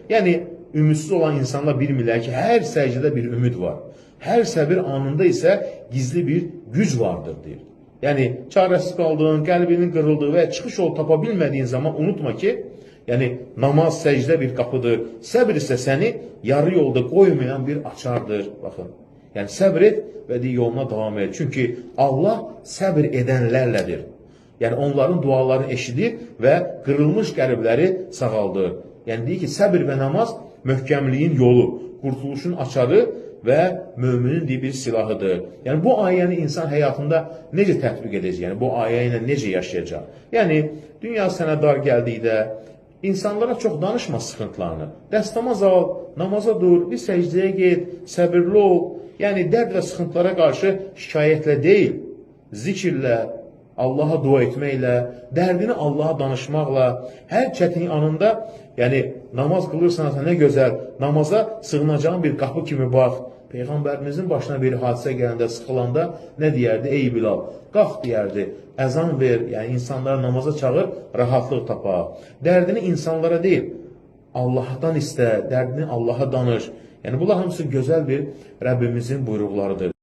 Yəni, ümidsiz olan insanlar bilmirlər ki, hər səcdədə bir ümid var. Hər səbir anında isə gizli bir güc vardır, deyir. Yəni, çarəsiz qaldığın, qəlbinin qırıldığı və çıxış yolu tapa bilmədiyin zaman unutma ki, yəni, namaz, səcdə bir qapıdır. Səbir isə səni yarı yolda qoymayan bir açardır. Baxın, yəni, səbir et və yoluna davam et. Çünki Allah səbir edənlərlədir. Yəni, onların dualarını eşidir və qırılmış qəlbləri sağaldır. Yəni, deyir ki, səbir və namaz möhkəmliyin yolu, qurtuluşun açarı və müminin bir silahıdır. Yəni, bu ayəni insan həyatında necə tətbiq edəcək? Yəni, bu ayə ilə necə yaşayacaq? Yəni, dünya sənə dar gəldikdə, insanlara çox danışma sıxıntılarını. Dəstəmaz al, namaza dur, bir səcdəyə get, səbirli ol. Yəni, dərd və sıxıntılara qarşı şikayətlə deyil, zikirlə, Allaha dua etməklə, dərdini Allaha danışmaqla, hər çətin anında, yəni namaz qılırsansa nə gözəl, namaza sığınacağın bir qapı kimi bax. Peyğəmbərimizin başına bir hadisə gələndə, sıxılanda nə deyərdi? Ey Bilal, qalx deyərdi, əzan ver, yəni insanları namaza çağır, rahatlıq tapa. Dərdini insanlara deyil, Allahdan istə, dərdini Allaha danış. Yəni bunlar hamısı gözəl bir Rəbbimizin buyruqlarıdır.